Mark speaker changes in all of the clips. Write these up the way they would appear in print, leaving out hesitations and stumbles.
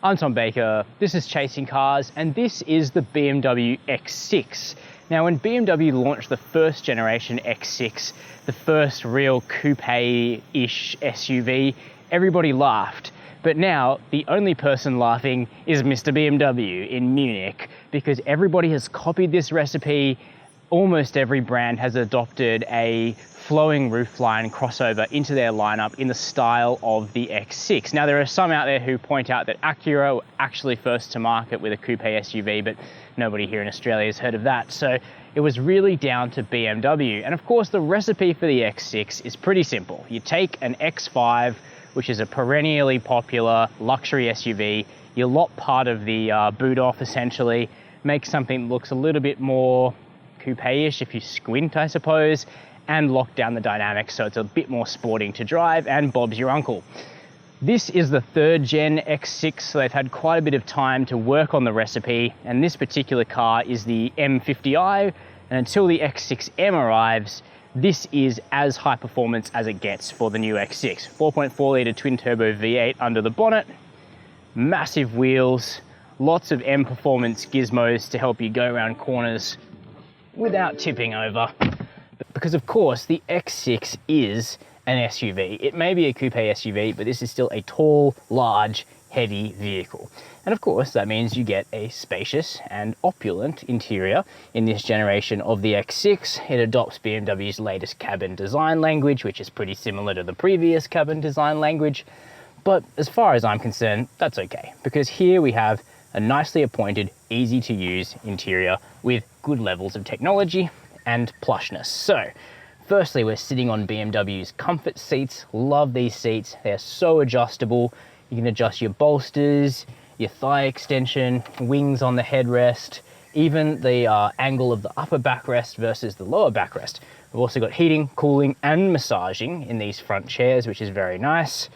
Speaker 1: I'm Tom Baker, this is Chasing Cars, and this is the BMW X6. Now, when BMW launched the first generation X6, the first real coupe-ish SUV, everybody laughed. But now, the only person laughing is Mr. BMW in Munich, because everybody has copied this recipe. Almost every brand has adopted a flowing roofline crossover into their lineup in the style of the X6. Now, there are some out there who point out that Acura were actually first to market with a coupe SUV, but nobody here in Australia has heard of that. So it was really down to BMW. And of course, the recipe for the X6 is pretty simple. You take an X5, which is a perennially popular luxury SUV, you lop part of the boot off essentially, make something that looks a little bit more coupe-ish if you squint, I suppose, and lock down the dynamics so it's a bit more sporting to drive, and Bob's your uncle. This is the third gen X6, so they've had quite a bit of time to work on the recipe, and this particular car is the M50i, and until the X6M arrives, this is as high performance as it gets for the new X6. 4.4 litre twin turbo V8 under the bonnet, massive wheels, lots of M performance gizmos to help you go around corners without tipping over. Because of course the X6 is an SUV. It may be a coupe SUV, but this is still a tall, large, heavy vehicle. And of course that means you get a spacious and opulent interior in this generation of the X6. It adopts BMW's latest cabin design language, which is pretty similar to the previous cabin design language. But as far as I'm concerned, that's okay, because here we have a nicely appointed, easy to use interior with good levels of technology and plushness. So firstly, we're sitting on BMW's comfort seats. Love these seats. They're so adjustable. You can adjust your bolsters, your thigh extension, wings on the headrest, even the angle of the upper backrest versus the lower backrest. We've also got heating, cooling, and massaging in these front chairs, which is very nice.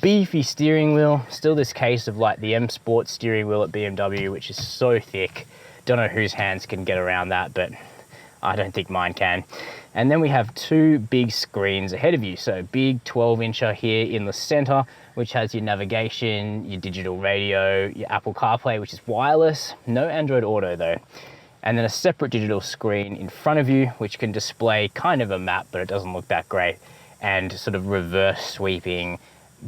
Speaker 1: Beefy steering wheel, still this case of like the M Sport steering wheel at BMW, which is so thick. Don't know whose hands can get around that, but I don't think mine can. And then we have two big screens ahead of you. So big 12-incher here in the center, which has your navigation, your digital radio, your Apple CarPlay, which is wireless, no Android Auto though. And then a separate digital screen in front of you, which can display kind of a map, but it doesn't look that great, and sort of reverse sweeping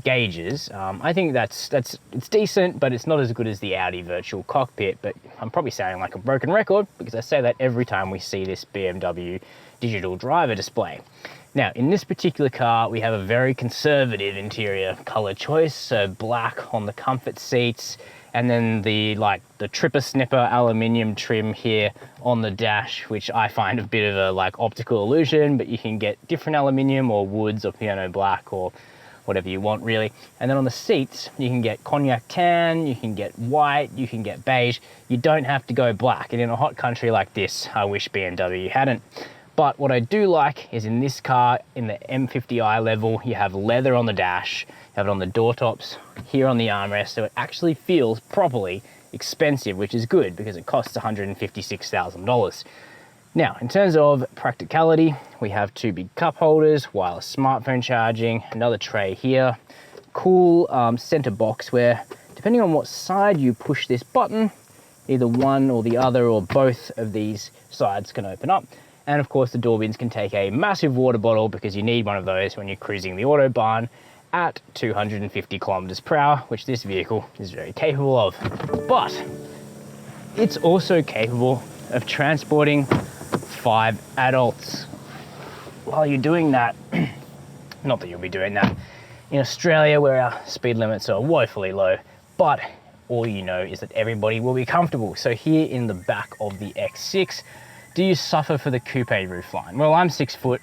Speaker 1: gauges. I think it's decent, but it's not as good as the Audi virtual cockpit. But I'm probably sounding like a broken record because I say that every time we see this BMW digital driver display. Now, in this particular car, we have a very conservative interior color choice, so black on the comfort seats, and then the tripper snipper aluminium trim here on the dash, which I find a bit of a optical illusion, but you can get different aluminium or woods or piano black or whatever you want really. And then on the seats, you can get cognac tan, you can get white, you can get beige. You don't have to go black. And in a hot country like this, I wish BMW hadn't. But what I do like is in this car, in the M50i level, you have leather on the dash, you have it on the door tops, here on the armrest, so it actually feels properly expensive, which is good because it costs $156,000. Now, in terms of practicality, we have two big cup holders, wireless smartphone charging, another tray here, cool center box where, depending on what side you push this button, either one or the other or both of these sides can open up. And of course, the door bins can take a massive water bottle because you need one of those when you're cruising the Autobahn at 250 kilometers per hour, which this vehicle is very capable of. But it's also capable of transporting 5 adults. While you're doing that, not that you'll be doing that in Australia where our speed limits are woefully low, but all you know is that everybody will be comfortable. So here in the back of the X6, do you suffer for the coupe roofline? Well, I'm 6 foot.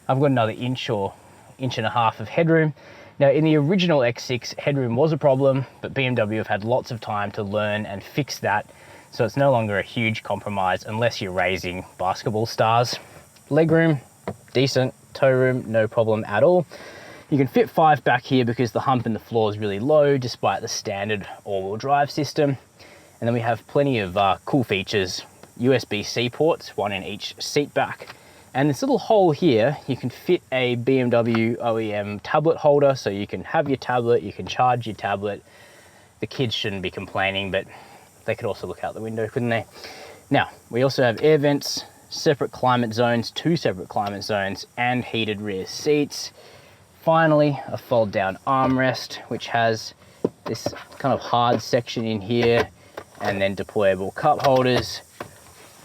Speaker 1: I've got another inch or inch and a half of headroom. Now, in the original X6, headroom was a problem, but BMW have had lots of time to learn and fix that. So it's no longer a huge compromise unless you're raising basketball stars. Legroom, decent. Tow room, no problem at all. You can fit 5 back here because the hump in the floor is really low despite the standard all-wheel drive system. And then we have plenty of cool features. USB-C ports, one in each seat back. And this little hole here, you can fit a BMW OEM tablet holder, so you can have your tablet, you can charge your tablet. the kids shouldn't be complaining, but they could also look out the window, couldn't they? Now, we also have air vents, separate climate zones, 2 separate climate zones, and heated rear seats. Finally, a fold down armrest, which has this kind of hard section in here, and then deployable cup holders,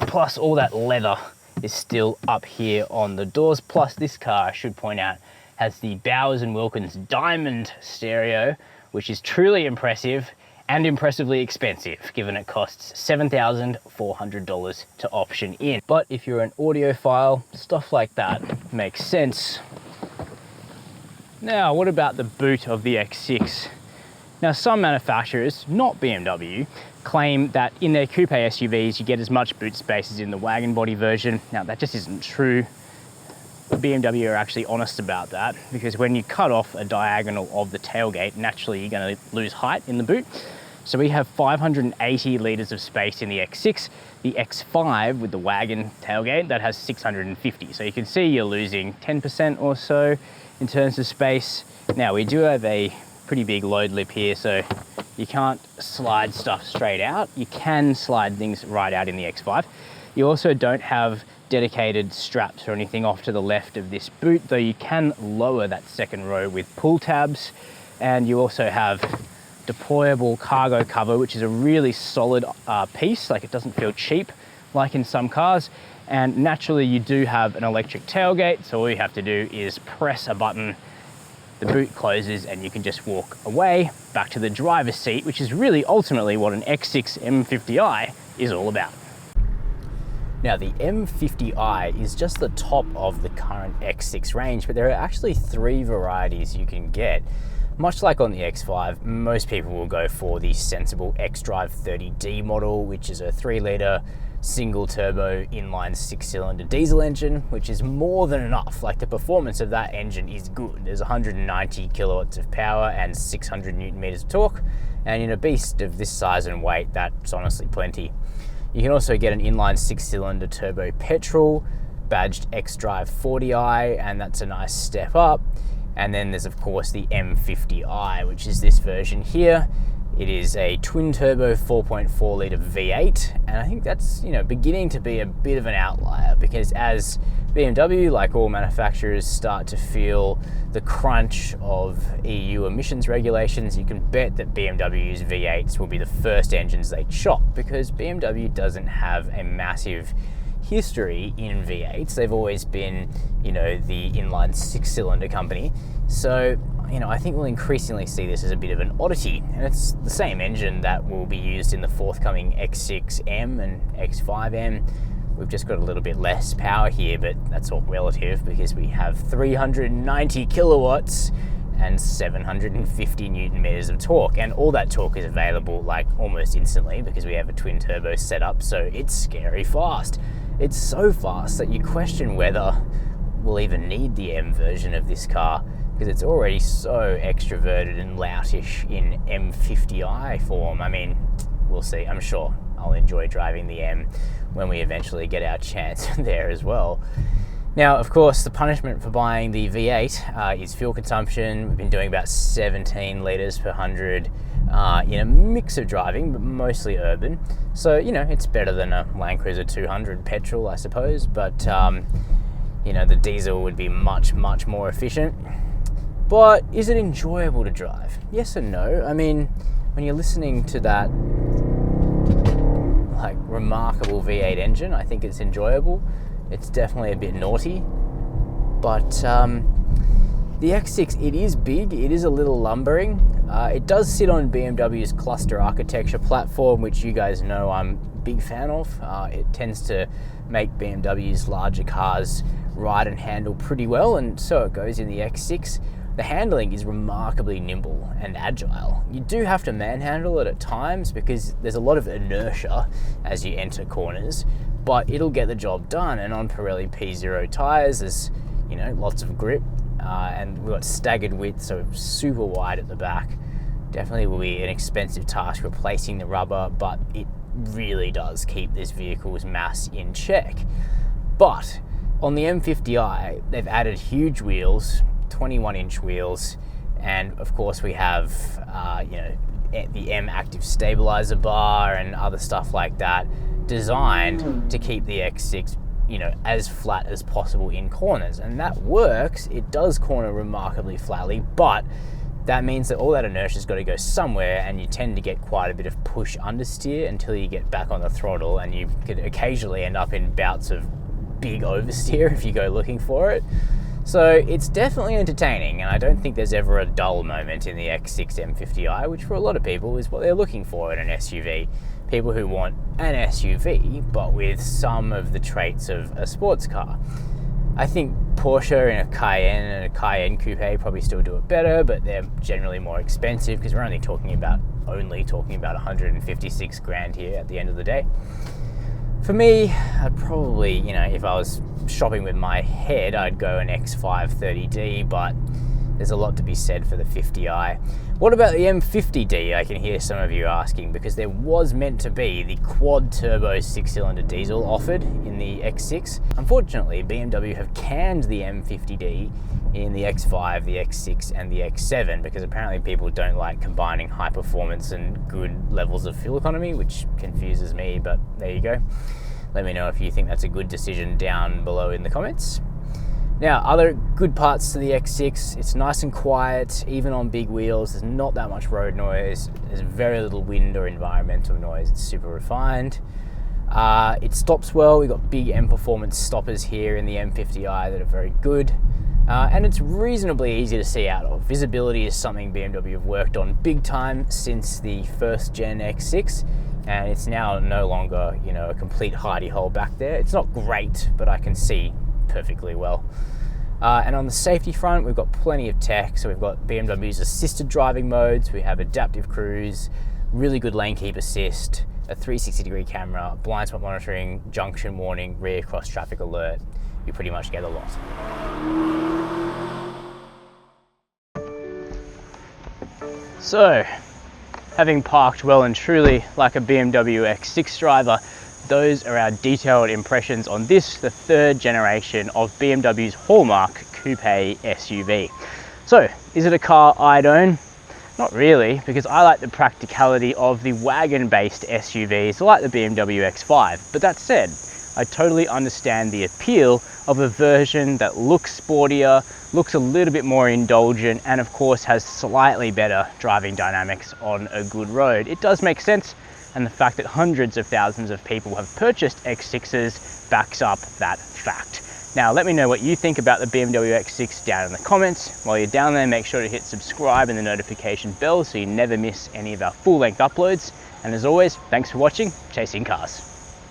Speaker 1: plus all that leather is still up here on the doors. Plus this car, I should point out, has the Bowers & Wilkins diamond stereo, which is truly impressive and impressively expensive, given it costs $7,400 to option in. But if you're an audiophile, stuff like that makes sense. Now, what about the boot of the X6? Now, some manufacturers, not BMW, claim that in their coupe SUVs you get as much boot space as in the wagon body version. Now, that just isn't true. BMW are actually honest about that, because when you cut off a diagonal of the tailgate, naturally you're going to lose height in the boot. So we have 580 litres of space in the X6. The X5 with the wagon tailgate, that has 650. So you can see you're losing 10% or so in terms of space. Now, we do have a pretty big load lip here, so you can't slide stuff straight out. You can slide things right out in the X5. You also don't have dedicated straps or anything off to the left of this boot, though you can lower that second row with pull tabs. And you also have deployable cargo cover, which is a really solid piece. Like, it doesn't feel cheap like in some cars. And naturally you do have an electric tailgate, so all you have to do is press a button, the boot closes, and you can just walk away back to the driver's seat, which is really ultimately what an X6 M50i is all about. Now, the M50i is just the top of the current X6 range, but there are actually 3 varieties you can get. Much like on the X5, most people will go for the sensible xDrive 30D model, which is a 3-litre single turbo inline 6-cylinder diesel engine, which is more than enough. Like, the performance of that engine is good. There's 190 kilowatts of power and 600 Newton meters of torque. And in a beast of this size and weight, that's honestly plenty. You can also get an inline 6-cylinder turbo petrol, badged xDrive 40i, and that's a nice step up. And then there's of course the M50i, which is this version here. It is a twin turbo 4.4 litre V8, and I think that's, you know, beginning to be a bit of an outlier, because as BMW, like all manufacturers, start to feel the crunch of EU emissions regulations, you can bet that BMW's V8s will be the first engines they chop, because BMW doesn't have a massive history in V8s. They've always been, you know, the inline 6-cylinder company. So, you know, I think we'll increasingly see this as a bit of an oddity, and it's the same engine that will be used in the forthcoming X6 M and X5 M. We've just got a little bit less power here, but that's all relative, because we have 390 kilowatts and 750 Newton meters of torque, and all that torque is available like almost instantly because we have a twin turbo setup, so it's scary fast. It's so fast that you question whether we'll even need the M version of this car, because it's already so extroverted and loutish in M50i form. I mean, we'll see. I'm sure I'll enjoy driving the M when we eventually get our chance there as well. Now, of course, the punishment for buying the V8 is fuel consumption. We've been doing about 17 litres per 100 in a mix of driving, but mostly urban. So, you know, it's better than a Land Cruiser 200 petrol, I suppose, but, you know, the diesel would be much, much more efficient. But is it enjoyable to drive? Yes and no. I mean, when you're listening to that, like, remarkable V8 engine, I think it's enjoyable. It's definitely a bit naughty, but the X6, it is big, it is a little lumbering. It does sit on BMW's cluster architecture platform, which you guys know I'm a big fan of. It tends to make BMW's larger cars ride and handle pretty well, and so it goes in the X6. The handling is remarkably nimble and agile. You do have to manhandle it at times because there's a lot of inertia as you enter corners, but it'll get the job done. And on Pirelli P0 tires, there's, you know, lots of grip, and we've got staggered width, so super wide at the back. Definitely will be an expensive task replacing the rubber, but it really does keep this vehicle's mass in check. But on the M50i, they've added huge wheels, 21-inch wheels, and of course we have, you know, the M active stabilizer bar and other stuff like that, designed to keep the X6, you know, as flat as possible in corners. And that works. It does corner remarkably flatly, but that means that all that inertia's got to go somewhere, and you tend to get quite a bit of push understeer until you get back on the throttle, and you could occasionally end up in bouts of big oversteer if you go looking for it. So it's definitely entertaining, and I don't think there's ever a dull moment in the X6 M50i, which for a lot of people is what they're looking for in an SUV. People who want an SUV, but with some of the traits of a sports car. I think Porsche and a Cayenne Coupe probably still do it better, but they're generally more expensive because we're only talking about 156 grand here at the end of the day. For me, I'd probably, you know, if I was shopping with my head, I'd go an X5 30D, but there's a lot to be said for the 50i. What about the M50D? I can hear some of you asking, because there was meant to be the quad turbo 6-cylinder diesel offered in the X6. Unfortunately, BMW have canned the M50D in the X5, the X6 and the X7, because apparently people don't like combining high performance and good levels of fuel economy, which confuses me, but there you go. Let me know if you think that's a good decision down below in the comments. Now, other good parts to the X6, it's nice and quiet, even on big wheels. There's not that much road noise. There's very little wind or environmental noise. It's super refined. It stops well. We've got big M performance stoppers here in the M50i that are very good. And it's reasonably easy to see out of. Visibility is something BMW have worked on big time since the first gen X6. And it's now no longer, you know, a complete hidey hole back there. It's not great, but I can see perfectly well. And on the safety front, we've got plenty of tech. So we've got BMW's assisted driving modes, we have adaptive cruise, really good lane keep assist, a 360-degree camera, blind spot monitoring, junction warning, rear cross traffic alert. You pretty much get a lot. So, having parked well and truly like a BMW X6 driver, those are our detailed impressions on this, the third generation of BMW's hallmark coupe SUV. So, is it a car I'd own? Not really, because I like the practicality of the wagon-based SUVs like the BMW X5. But that said, I totally understand the appeal of a version that looks sportier, looks a little bit more indulgent, and of course has slightly better driving dynamics on a good road. It does make sense, and the fact that hundreds of thousands of people have purchased X6s backs up that fact. Now, let me know what you think about the BMW X6 down in the comments. While you're down there, make sure to hit subscribe and the notification bell so you never miss any of our full-length uploads. And as always, thanks for watching Chasing Cars.